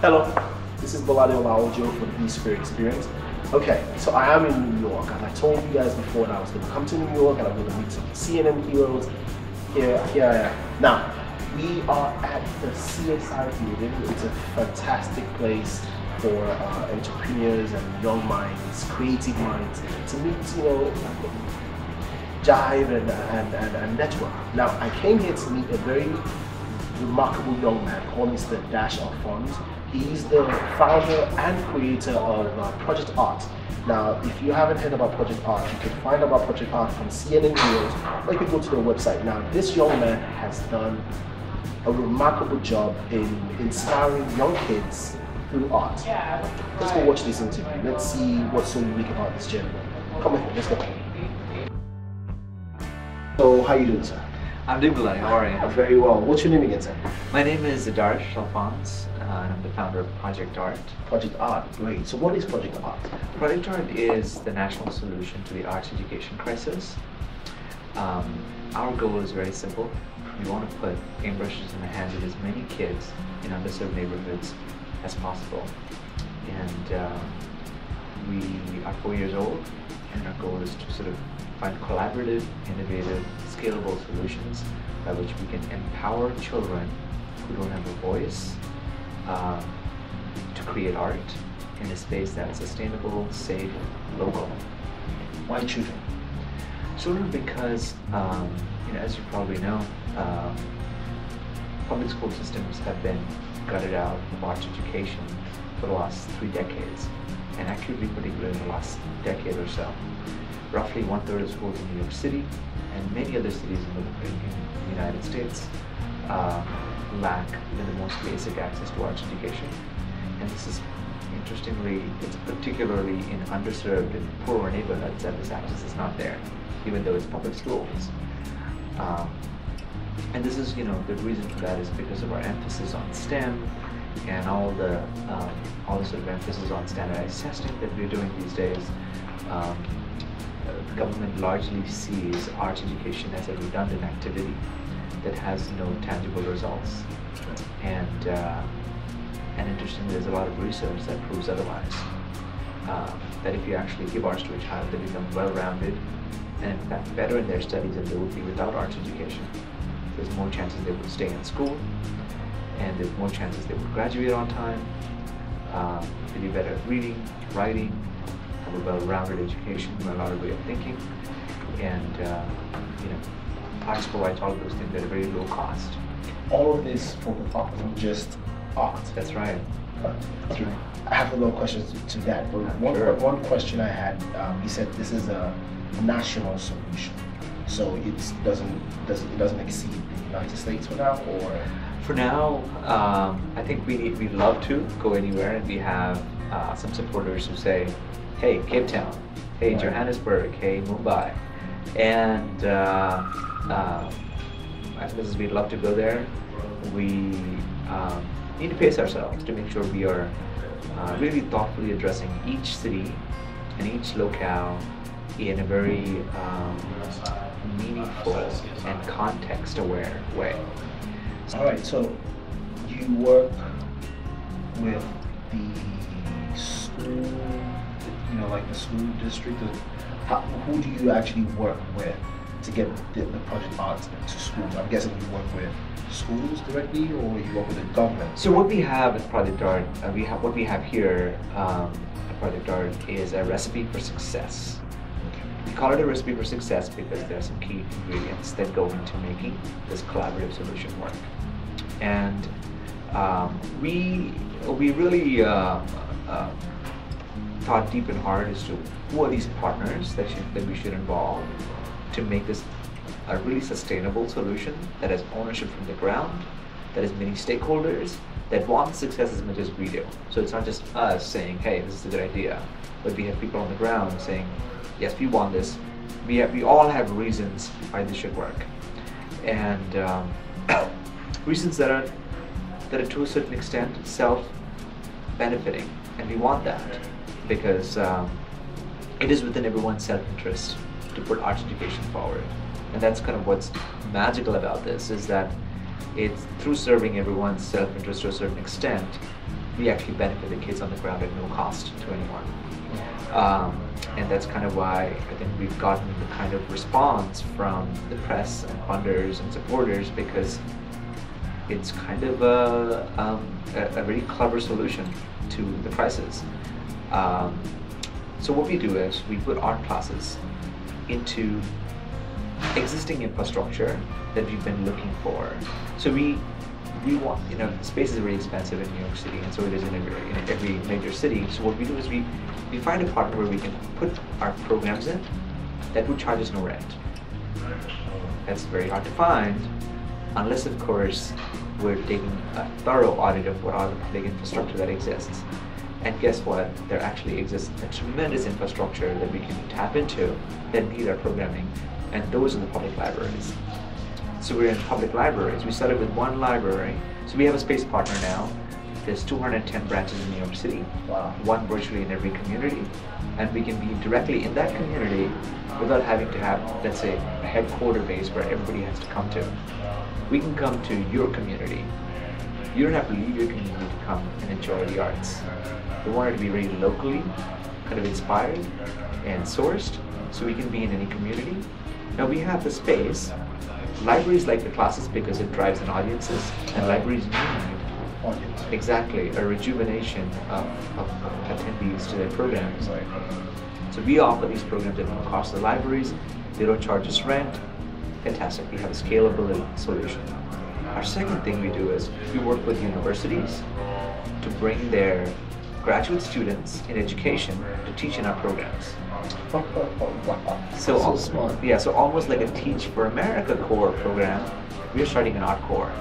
Hello, this is Bolade Ola-Ojo for the BSuper experience. Okay, so I am in New York, and I told you guys before that I was going to come to New York and I'm going to meet some CNN heroes. Yeah. Now, we are at the CSI Theater. It's a fantastic place for entrepreneurs and young minds, creative minds, to meet, jive and network. Now, I came here to meet a very remarkable young man called Mr. Adarsh Alphons. He's the founder and creator of Project Art. Now, if you haven't heard about Project Art, you can find out about Project Art from CNN News, or you can go to their website. Now, this young man has done a remarkable job in inspiring young kids through art. Let's go watch this interview. Let's see what's so unique about this gentleman. Come with me, let's go. So, how you doing, sir? I'm doing well. How are you? Very well. What's your name again, sir? My name is Adarsh Alphons, and I'm the founder of Project Art. Project Art, great. So what is Project Art? Project Art is the national solution to the arts education crisis. Our goal is very simple. We want to put paintbrushes in the hands of as many kids in underserved neighborhoods as possible. And we are 4 years old, and our goal is to sort of find collaborative, innovative, scalable solutions by which we can empower children who don't have a voice to create art in a space that is sustainable, safe, local. Why children? Children because, as you probably know, public school systems have been gutted out of arts education for the last 3 decades, and actually particularly in the last decade or so. Roughly 1/3 of schools in New York City and many other cities in the United States lack even the most basic access to arts education. And this is, interestingly, it's particularly in underserved and poorer neighborhoods that this access is not there, even though it's public schools. And this is, the reason for that is because of our emphasis on STEM and all the sort of emphasis on standardized testing that we're doing these days. The government largely sees arts education as a redundant activity that has no tangible results. And interestingly, there's a lot of research that proves otherwise. That if you actually give arts to a child, they become well-rounded and in fact better in their studies than they would be without arts education. There's more chances they would stay in school, and there's more chances they would graduate on time, they'd be better at reading, writing, have a well-rounded education, well-rounded way of thinking, and arts provides all of those things at a very low cost. All of this from just art. That's right. That's right. I have a lot of questions to that, but one question I had, you said this is a national solution, so it doesn't exceed the United States for now, or? For now, I think we'd love to go anywhere, and we have some supporters who say, hey, Cape Town, hey, right. Johannesburg, hey, Mumbai. And as much as we'd love to go there, we need to pace ourselves to make sure we are really thoughtfully addressing each city and each locale in a very meaningful and context-aware way. All right, so you work with the school, like the school district. Who do you actually work with to get the Project Art to schools? I'm guessing you work with schools directly, or you work with the government? So what we have at Project Art, what we have here at Project Art is a recipe for success. We call it a recipe for success because there are some key ingredients that go into making this collaborative solution work. And we really thought deep and hard as to who are these partners that we should involve to make this a really sustainable solution that has ownership from the ground, that has many stakeholders, that want success as much as we do. So it's not just us saying, hey, this is a good idea, but we have people on the ground saying, yes, we want this. We all have reasons why this should work, and reasons that are to a certain extent self-benefiting, and we want that because it is within everyone's self-interest to put arts education forward. And that's kind of what's magical about this, is that it's through serving everyone's self-interest to a certain extent, we actually benefit the kids on the ground at no cost to anyone. And that's kind of why I think we've gotten the kind of response from the press and funders and supporters, because it's kind of a very clever solution to the crisis. So what we do is we put art classes into existing infrastructure that we've been looking for. So we want, space is very expensive in New York City, and so it is in every major city. So what we do is we find a partner where we can put our programs in that would charge us no rent. That's very hard to find, unless of course we're taking a thorough audit of what are the public infrastructure that exists. And guess what? There actually exists a tremendous infrastructure that we can tap into that need our programming, and those are the public libraries. So we're in public libraries. We started with one library. So we have a space partner now. There's 210 branches in New York City, Wow. one virtually in every community. And we can be directly in that community without having to have, let's say, a headquarter base where everybody has to come to. We can come to your community. You don't have to leave your community to come and enjoy the arts. We want it to be very locally kind of inspired and sourced, so we can be in any community. Now we have the space. Libraries like the classes because it drives in audiences, and libraries need Audience. exactly a rejuvenation of attendees to their programs. Right. So we offer these programs at no cost to the libraries. They don't charge us rent. Fantastic. We have a scalability solution. Our second thing we do is we work with universities to bring their graduate students in education to teach in our programs. Wow. So Smart. Yeah, so almost like a Teach for America core program, we are starting an art core.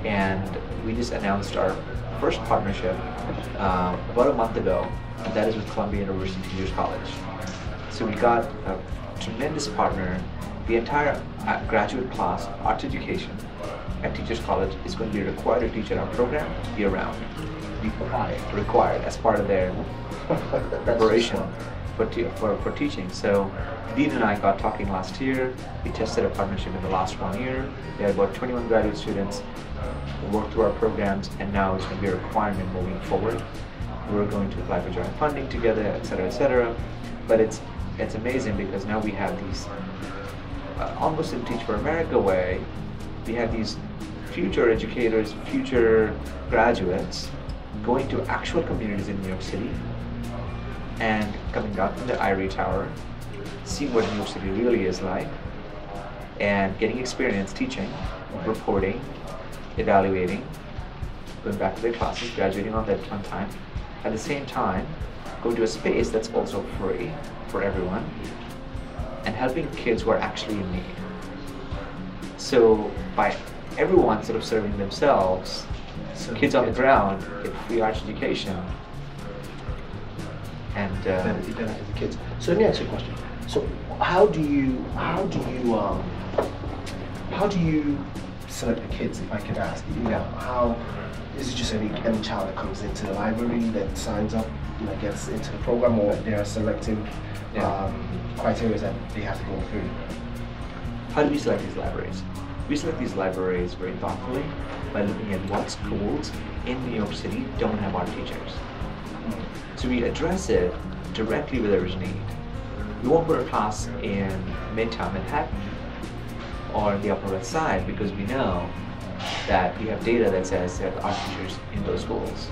And we just announced our first partnership about a month ago, and that is with Columbia University Teachers College. So we got a tremendous partner. The entire graduate class, arts education at Teachers College is going to be required to teach in our program year-round. Required as part of their preparation for teaching. So Dean and I got talking last year. We tested a partnership in the last 1 year. We had about 21 graduate students who worked through our programs, and now it's going to be a requirement moving forward. We're going to apply for joint funding together, etc., etc. But it's amazing because now we have these, almost in Teach for America way, we have these future educators, future graduates going to actual communities in New York City and coming down from the ivory tower, seeing what New York City really is like, and getting experience teaching, reporting, evaluating, going back to their classes, graduating on time. At the same time, going to a space that's also free for everyone, and helping kids who are actually in need. So by everyone sort of serving themselves, kids on the ground get free arts education, and benefit the kids. So let me ask you a question. So how do you select the kids, if I could ask? How is it just any child that comes into the library that signs up, gets into the program, or there are selective criteria that they have to go through? How do we select these libraries? We select these libraries very thoughtfully by looking at what schools in New York City don't have art teachers. So we address it directly where there is need. We won't put a class in Midtown Manhattan or the Upper West Side because we know that we have data that says there are art teachers in those schools.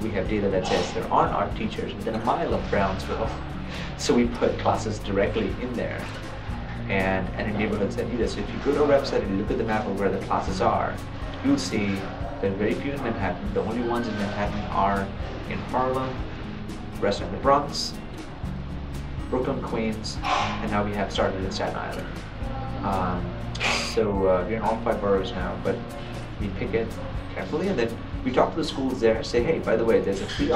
We have data that says there aren't art teachers within a mile of Brownsville. So we put classes directly in there and in neighborhoods that need us. So if you go to our website and you look at the map of where the classes are, you'll see there are very few in Manhattan. The only ones in Manhattan are in Harlem, rest of the Bronx, Brooklyn, Queens, and now we have started in Staten Island. So we're in all 5 boroughs now, but we pick it carefully, and then we talk to the schools there, say, hey, by the way, there's a free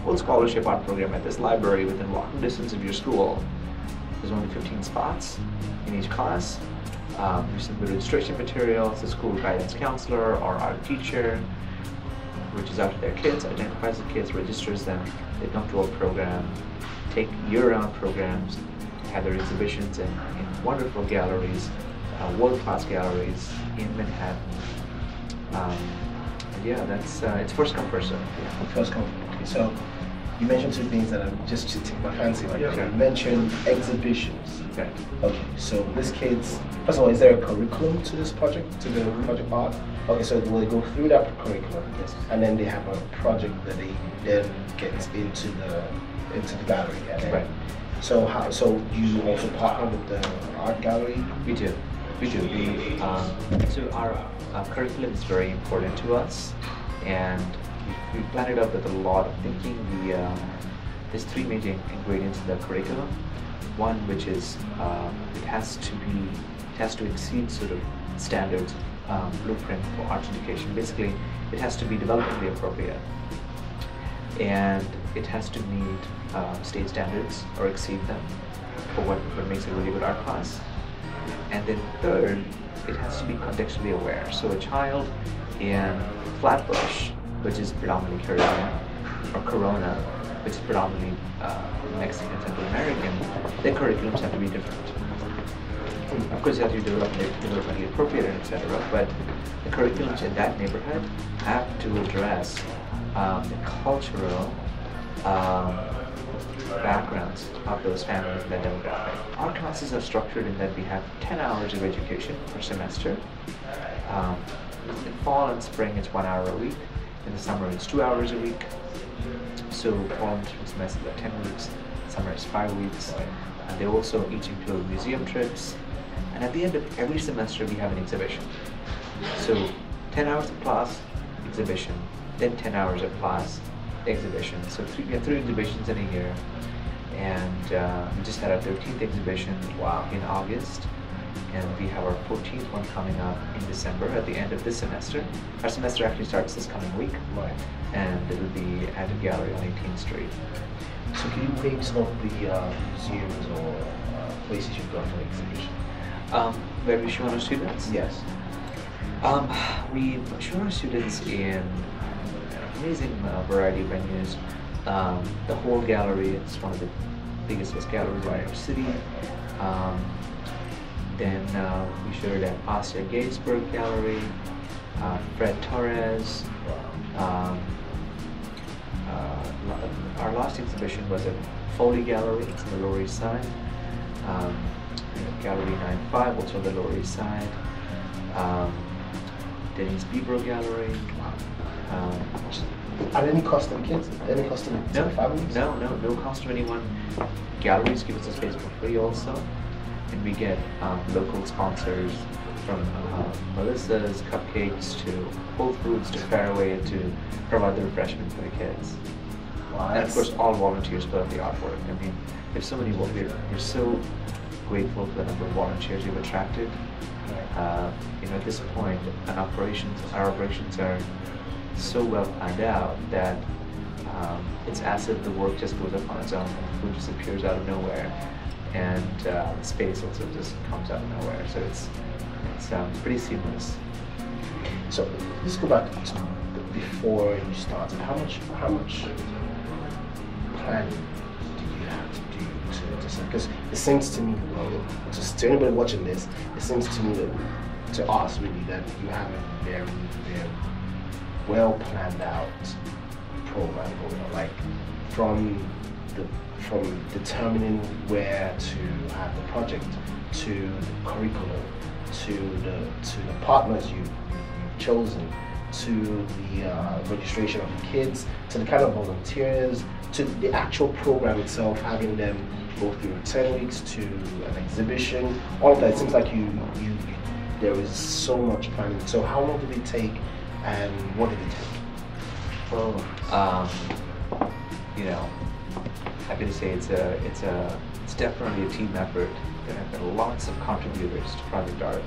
full scholarship art program at this library within walking distance of your school. There's only 15 spots in each class. We submit registration materials, the school guidance counselor or art teacher reaches out to their kids, identifies the kids, registers them, they come to our program, take year-round programs, have their exhibitions in wonderful galleries, world-class galleries in Manhattan, yeah, that's it's first come first serve. First come. Okay, so you mentioned two things that I'm just to take my fancy. Like Yeah. you mentioned exhibitions. Okay. Okay, so these kids, first of all, is there a curriculum to this project, to the project art? Okay, so will they go through that curriculum? Yes. And then they have a project that they then get into the gallery. And then, Right. So you also partner with the art gallery? We do. We do. So our curriculum is very important to us, and we plan it out with a lot of thinking. There's three major ingredients in the curriculum. One, which is it has to exceed sort of standards, blueprint for arts education. Basically, it has to be developmentally appropriate, and it has to meet state standards or exceed them for what makes a really good art class. And then third, it has to be contextually aware. So a child in Flatbush, which is predominantly Caribbean, or Corona, which is predominantly Mexican, Central American, their curriculums have to be different. Of course, you have to be developmentally appropriate, etc. But the curriculums in that neighborhood have to address the cultural backgrounds of those families and that demographic. Our classes are structured in that we have 10 hours of education per semester. In fall and spring, it's 1 hour a week. In the summer, it's 2 hours a week. So fall and spring semester are 10 weeks. Summer is 5 weeks. And they also each include museum trips. And at the end of every semester, we have an exhibition. So 10 hours of class, exhibition, then 10 hours of class, exhibition. So we have 3 exhibitions in a year. And we just had our 13th exhibition in August. And we have our 14th one coming up in December at the end of this semester. Our semester actually starts this coming week. Right. And it'll be at a gallery on 18th Street. So can you name some of the museums or places you've gone for exhibition? Where we show our students? Yes. We show our students in an amazing variety of venues. The whole gallery, it's one of the biggest galleries in our city. Then we showed at Oscar Gatesburg Gallery, Fred Torres. Our last exhibition was at Foley Gallery, it's on the Lower East Side. Gallery 95, also on the Lower East Side. Denny's Bieber Gallery. Are there any cost to the kids? Any cost to the families? No cost to anyone. Galleries give us the space for free also. And we get local sponsors from Melissa's Cupcakes to Whole Foods to Fairway to provide the refreshment for the kids. Wow, and of course, all volunteers put up the artwork. I mean, there's so many. We're so grateful for the number of volunteers we've attracted. At this point, our operations are so well planned out that it's as if the work just goes up on its own. Food just appears out of nowhere, and space also just comes out of nowhere. So it's pretty seamless. So let's go back to before you started. How much planning do you have to do to because it seems to me, just to anybody watching this, it seems to me that to us really that you have a very, very well planned out program going on, like from determining where to have the project, to the curriculum, to the partners you've chosen, to the registration of the kids, to the kind of volunteers, to the actual program itself, having them go through 10 weeks to an exhibition, all of that. It seems like there is so much planning. So how long did it take, and what did it take? Well, happy to say it's definitely a team effort. There have been lots of contributors to Project Art,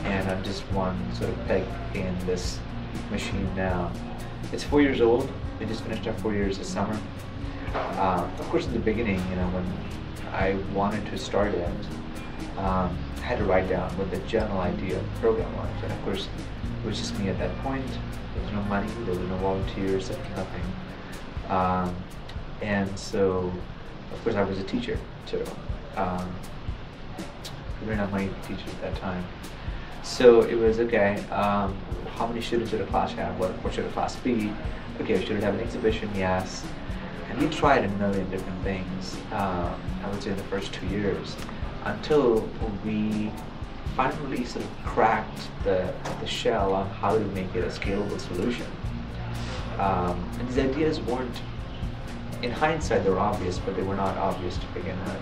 and I'm just one sort of peg in this machine now. It's 4 years old. We just finished our 4 years this summer. Of course, in the beginning, when I wanted to start it, I had to write down what the general idea of the program was. And of course, it was just me at that point. There was no money, there were no volunteers, there was nothing. And so, of course, I was a teacher too. We didn't have money to teach at that time. So it was okay. How many students should a class have? What should a class be? Okay, should it have an exhibition? Yes. And we tried a million different things. I would say in the first 2 years, until we finally sort of cracked the shell on how to make it a scalable solution. And these ideas weren't, in hindsight, they were obvious, but they were not obvious to begin with.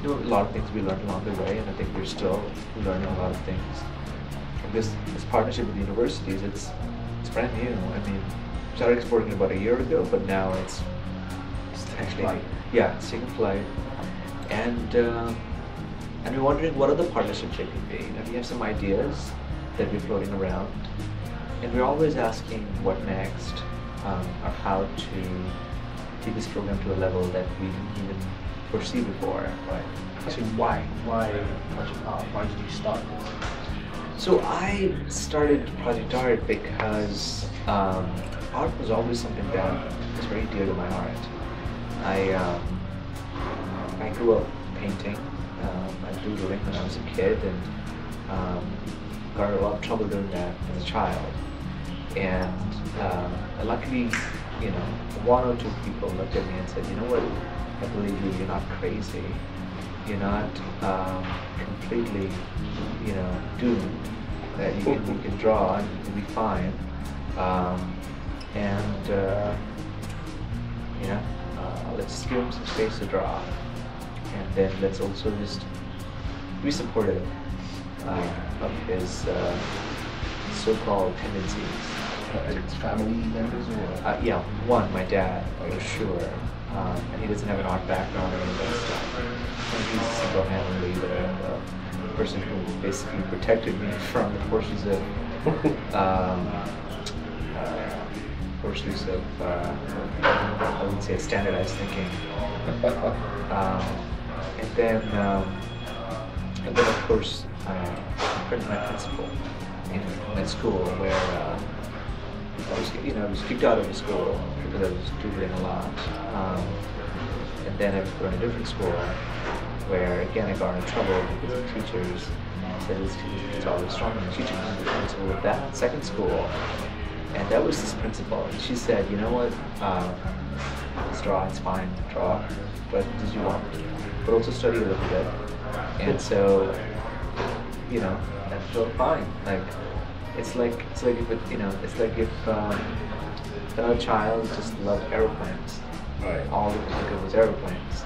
There were a lot of things we learned along the way, and I think we're still learning a lot of things. From this partnership with universities, it's brand new. I mean, we started exploring it about a year ago, but now it's actually, yeah, it's taking flight. And we're wondering what other partnerships there could be. We have some ideas that we're floating around, and we're always asking what next, or how to take this program to a level that we didn't even foresee before. Right. So why Project Art? Why did you start this? So I started Project Art because art was always something that was very dear to my heart. I grew up painting. I doodling when I was a kid, and got in a lot of trouble doing that as a child. And luckily, one or two people looked at me and said, "You know what? I believe you. You're not crazy. You're not completely, doomed. That you can draw and you'll be fine. Let's give him some space to draw, and then let's also just be supportive of his so-called tendencies." His family members, or? Yeah, one, my dad, for sure. And he doesn't have an art background or any of that stuff. And he's single-handedly the person who basically protected me from the forces of I would say standardized thinking. And then of course, my principal in my school, where I was kicked out of the school because I was doodling a lot. And then I went to a different school where, again, I got into trouble because the teachers said it's always strong in the teaching. So with that second school, and that was this principal, and she said, "You know what, let's draw, it's fine, draw, but did you want, but also study a little bit." And so, I felt fine. Like, it's like if a child just loved aeroplanes. Right. All he could think of was aeroplanes.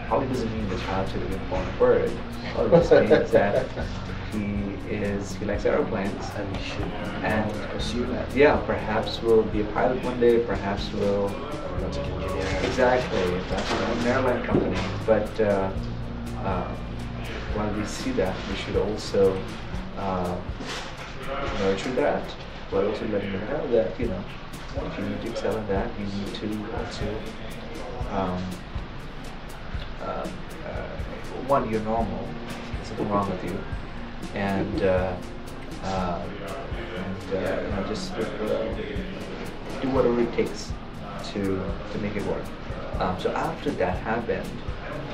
Probably doesn't mean the child should have been born a bird. All it just means that he likes aeroplanes, And you should and pursue that. yeah, perhaps we'll be a pilot one day. Perhaps we'll Aeronautic engineer. exactly. Perhaps we'll own an airline company. But while we see that, we should also nurture that, but also letting them know that if you need to excel in that, you need to also one, you're normal. There's something wrong with you, and just do whatever it takes to make it work. So after that happened,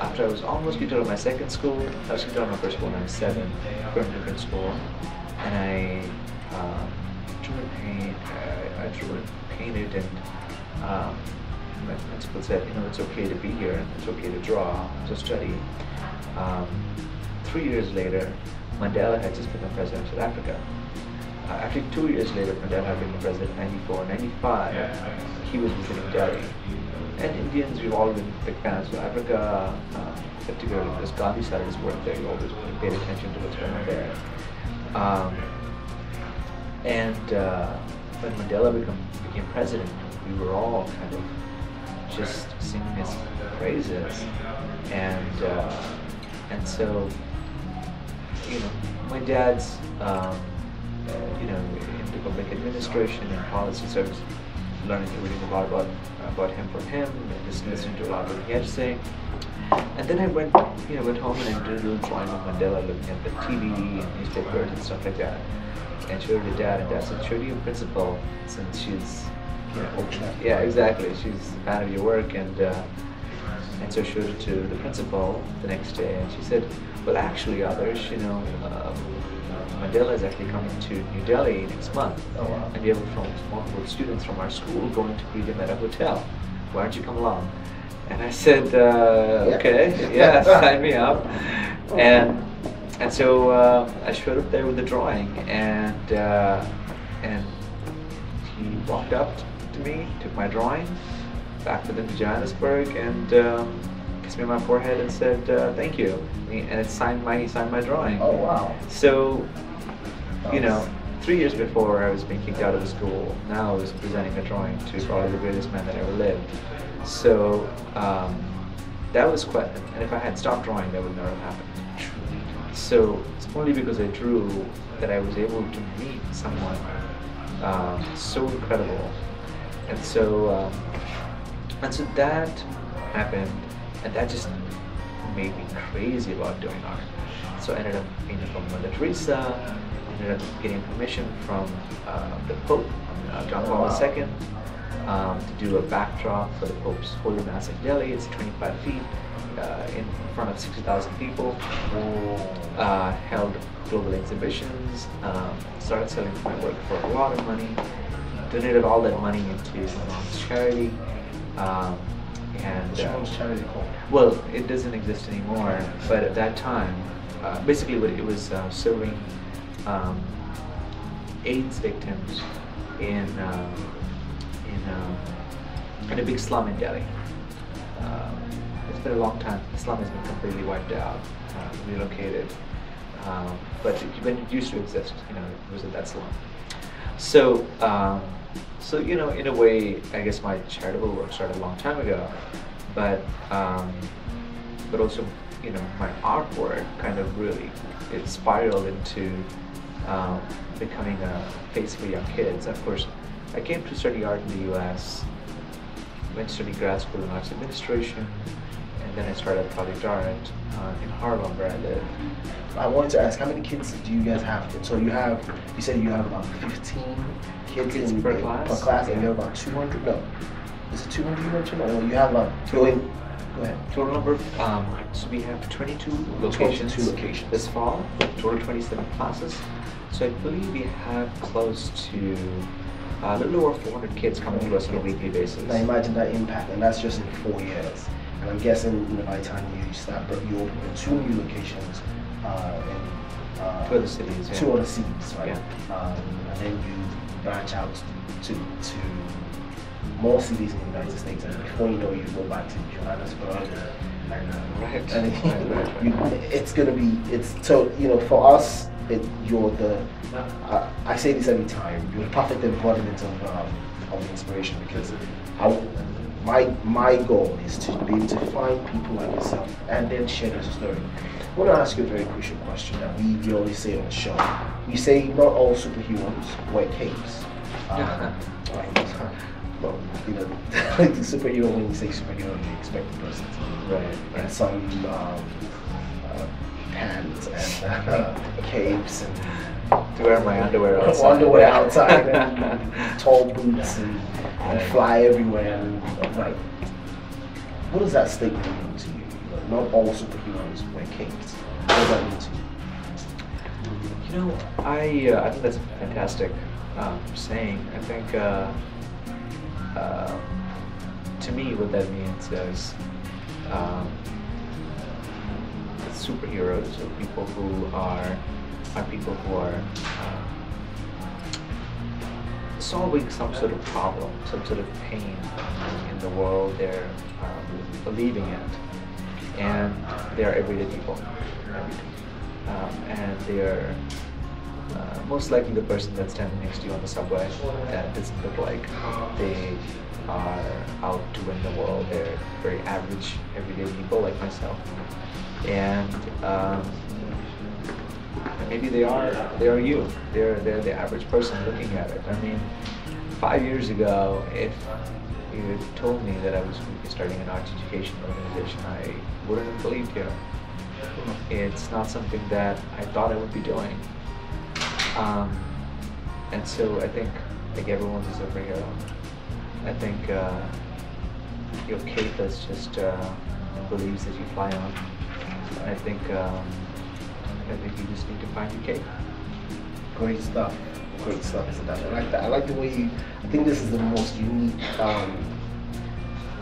after I was almost kicked out of my second school, I was kicked out of my first school when I was 7, going to a different school, and I drew and paint. I drew and painted, and my principal said, it's okay to be here, and it's okay to draw, to study. 3 years later, Mandela had just become president of South Africa. Actually, 2 years later, Mandela had become president in 94. 95, he was visiting Delhi. And Indians, we've all been big fans of Africa, particularly because Gandhi started his work there. We always paid attention to what's going on there. When Mandela became president, we were all kind of just singing his praises. And so, my dad's, into public administration and policy, so I was reading a lot about him from him, and just listening to a lot of what he had to say. And then I went home and I did a little drawing of Mandela, looking at the TV and newspapers and stuff like that. And showed it to Dad, and Dad said, "Show your principal, since she's, yeah, exactly, she's a fan of your work." And And so I showed it to the principal the next day, and she said, well, actually, Adarsh, Mandela is actually coming to New Delhi next month. Oh, wow. And we have multiple students from our school going to greet him at a hotel. Why don't you come along? And I said, okay, yeah, sign me up. And so I showed up there with the drawing, and he walked up to me, took my drawing, back with him to Johannesburg, and kissed me on my forehead and said, thank you. And he signed my drawing. Oh, wow. So, 3 years before I was being kicked out of the school, now I was presenting a drawing to probably the greatest man that ever lived. So that was quite, and if I had stopped drawing, that would never have happened. So it's only because I drew that I was able to meet someone so incredible. And so that happened, and that just made me crazy about doing art. So I ended up painting from Mother Teresa, ended up getting permission from the Pope, John Paul II, to do a backdrop for the Pope's Holy Mass in Delhi. It's 25 feet in front of 60,000 people. Held global exhibitions, started selling my work for a lot of money, donated all that money into my mom's charity. What's your mom's charity called? Well, it doesn't exist anymore, but at that time, basically it was serving AIDS victims in a big slum in Delhi. It's been a long time. The slum has been completely wiped out, relocated. But when it used to exist, it was at that slum. So, in a way, I guess my charitable work started a long time ago, but also, my artwork kind of really, it spiraled into becoming a place for young kids. Of course, I came to study art in the U.S., went to study grad school in arts administration, and then I started project art in Harlem, where I live. I wanted to ask, how many kids do you guys have? So you said you have about 15 kids per class, and you have about 200. No, is it 200 you mentioned? Or you have about go ahead. Total number. So we have 22 locations. 22 locations This fall. Total 27 classes. So I believe we have close to a little over 400 kids coming to us on a weekly basis. Now imagine that impact, and that's just in 4 years. And I'm guessing by the time you start, you open 2 new locations in 2 other cities. Yeah. 2 other cities, right? Yeah. And then you branch out to more cities in the United States, and before you know, you go back to Johannesburg. It's gonna be. So for us, you're the. I say this every time. You're the perfect embodiment of inspiration, because my goal is to be able to find people like yourself and then share their story. I want to ask you a very crucial question that we always say on the show. We say not all superheroes wear capes. Well, superhero, when you say superhero, you expect the person to and some pants and capes and to wear my underwear outside. Underwear outside and tall boots and fly everywhere. And what does that statement mean to you? Not all superheroes wear capes. What does that mean to you? I think that's a fantastic saying. I think to me, what that means is superheroes are people who are solving some sort of problem, some sort of pain in the world. They're believing it, and they are everyday people, and they are most likely the person that's standing next to you on the subway. That doesn't look like they are out to win the world. They're very average, everyday people like myself, and maybe they are you. They're the average person looking at it. I mean, 5 years ago, if you had told me that I was going to be starting an art education organization, I wouldn't have believed you. It's not something that I thought I would be doing. And so I think everyone's a superhero. I think your cape is just believes that you fly on. And I think you just need to find your cake. Great stuff. Great stuff, Mr. Dash. I like that. I like the way you. I think this is the most unique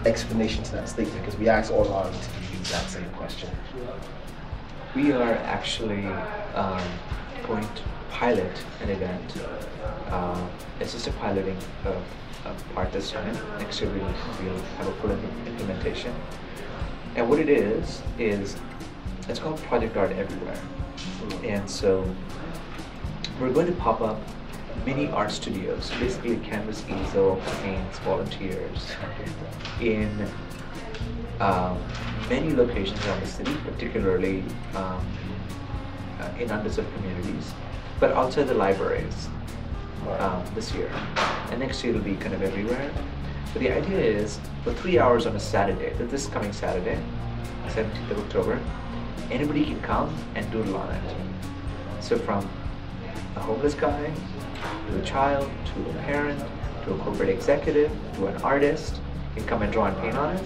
explanation to that statement, because we ask all our interviews the exact same question. We are actually going to pilot an event. It's just a piloting part this time. Next year we'll have a full implementation. And what it is it's called Project Art Everywhere. And so we're going to pop up mini art studios, basically canvas, easel, paints, volunteers in many locations around the city, particularly in underserved communities, but outside the libraries this year. And next year it'll be kind of everywhere. But the idea is, for 3 hours on a Saturday, this coming Saturday, 17th of October, anybody can come and doodle on it. So from a homeless guy, to a child, to a parent, to a corporate executive, to an artist, can come and draw and paint on it.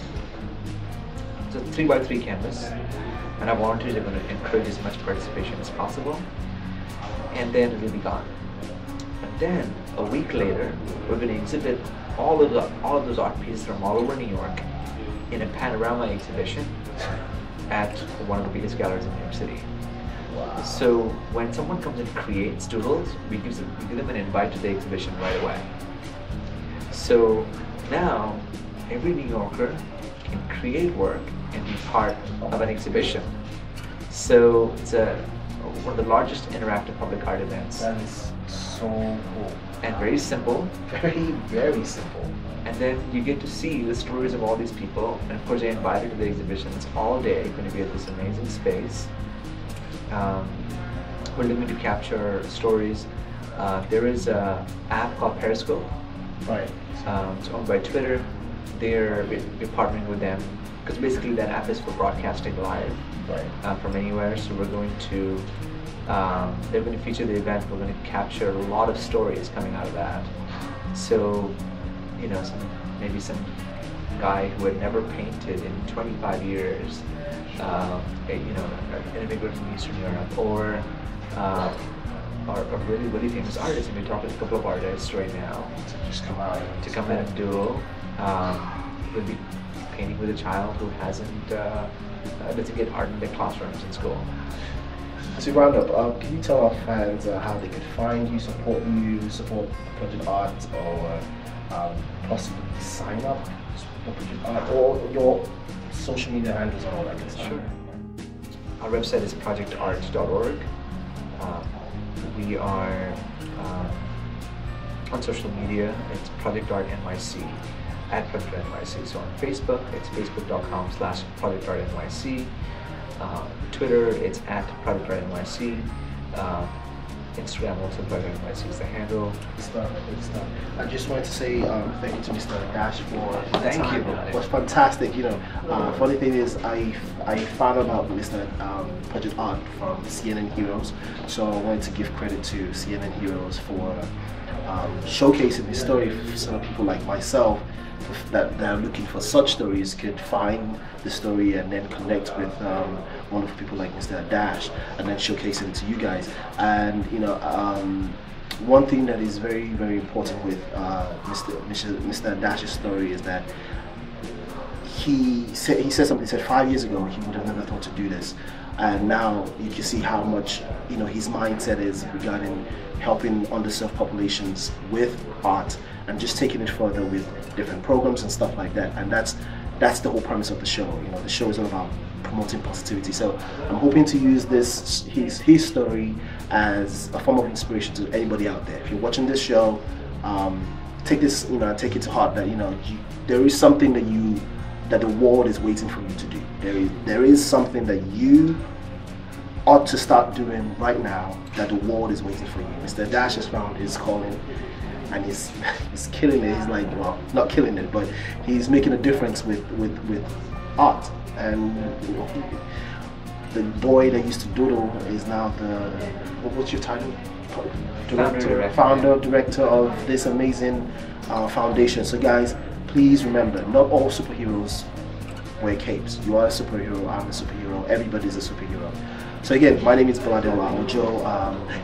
It's a 3x3 canvas, and our volunteers are going to encourage as much participation as possible, and then it will be gone. And then a week later, we're going to exhibit all of those art pieces from all over New York in a panorama exhibition at one of the biggest galleries in New York City. Wow. So when someone comes and creates doodles, we give them an invite to the exhibition right away. So now every New Yorker can create work and be part of an exhibition. So it's one of the largest interactive public art events. That is so cool. And very simple. Very, very simple. And then you get to see the stories of all these people. And of course, they're invited to the exhibitions all day. You're going to be at this amazing space. We're looking to capture stories. There is an app called Periscope. Right. It's owned by Twitter. We're partnering with them, because basically that app is for broadcasting live from anywhere. So we're going to, they're going to feature the event. We're going to capture a lot of stories coming out of that. So, you know, maybe some guy who had never painted in 25 years, you know, an immigrant from Eastern Europe, or a really, really famous artist. And we're talking to a couple of artists right now Just come out to come in and doodle. We'll be painting with a child who doesn't get art in their classrooms in school. As we round up, can you tell our fans how they could find you, support Project Art, or possibly sign up for Project Art, or your social media handles and all that good stuff? Sure. Our website is projectart.org. We are on social media. It's Project Art NYC, at Project Art NYC. So on Facebook, it's facebook.com/ProjectArtNYC. Twitter, it's at Project Art NYC. Instagram, also Project Art NYC is the handle. Good stuff. I just wanted to say thank you to Mr. Dash for Thank time. you. It was fantastic. You know, funny thing is, I found out about Mr. Project Art from CNN Heroes, so I wanted to give credit to CNN Heroes for showcasing his story so people like myself that are looking for such stories could find the story and then connect with wonderful people like Mr. Dash, and then showcase it to you guys. And you know, one thing that is very, very important with Mr. Dash's story is that he said something. He said 5 years ago he would have never thought to do this, and now you can see how much, you know, his mindset is regarding helping underserved populations with art, and just taking it further with different programs and stuff like that. And that's the whole premise of the show. You know, the show is all about promoting positivity. So I'm hoping to use his story as a form of inspiration to anybody out there. If you're watching this show, take this, you know, take it to heart that, you know, there is something that the world is waiting for you to do. There is something that you ought to start doing right now that the world is waiting for you. Mr. Dash has found his calling, and he's killing it. He's like, well, not killing it, but he's making a difference with art. And you know, the boy that used to doodle is now what's your title? Founder, director of this amazing foundation. So guys, please remember, not all superheroes wear capes. You are a superhero, I'm a superhero, everybody's a superhero. So again, my name is Bolade Ola-Ojo.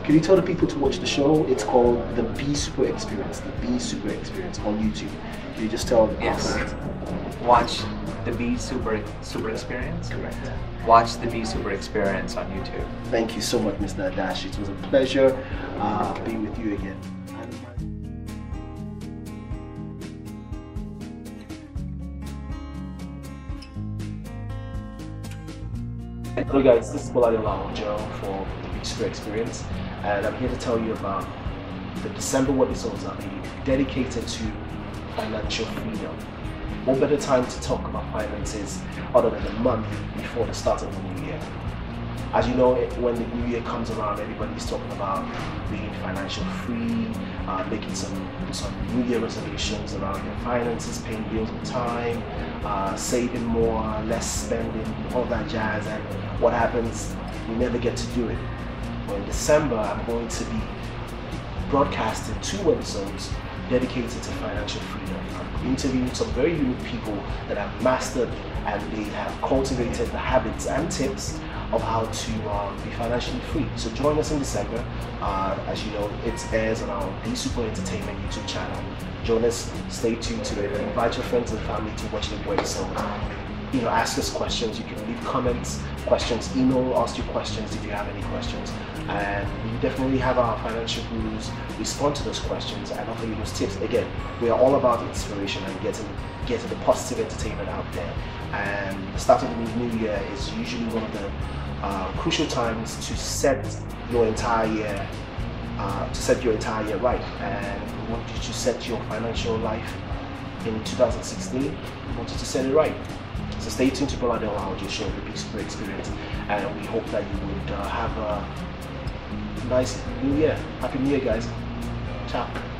Can you tell the people to watch the show? It's called the BSuper Experience, the BSuper Experience on YouTube. Can you just tell the Yes. Watch The BSuper Experience? Correct. Watch the BSuper Experience on YouTube. Thank you so much, Mr. Adarsh. It was a pleasure being with you again. Hello guys, this is Bolade Ola-Ojo for the BSuper Experience, and I'm here to tell you about the December webisodes that are dedicated to financial freedom. What better time to talk about finances other than a month before the start of the new year? As you know, when the new year comes around, everybody's talking about being financial free, making some new year resolutions around their finances, paying bills on time, saving more, less spending, all that jazz. And what happens? We never get to do it. Well, in December, I'm going to be broadcasting 2 episodes dedicated to financial freedom. I'm interviewing some very unique people that have mastered and they have cultivated the habits and tips of how to be financially free. So join us in December. As you know, it airs on our BSuper Entertainment YouTube channel. Join us, stay tuned to it, invite your friends and family to watch the episode. Ask us questions. You can leave comments, questions, email us your questions if you have any questions. And we definitely have our financial gurus respond to those questions and offer you those tips. Again, we are all about inspiration and getting the positive entertainment out there. And the start of the new year is usually one of the crucial times to set your entire year right. And we want you to set your financial life in 2016. We want you to set it right. So stay tuned to Bolade Ola-Ojo show, the BSuper Experience, and we hope that you would have a nice new year. Happy New Year, guys. Ciao.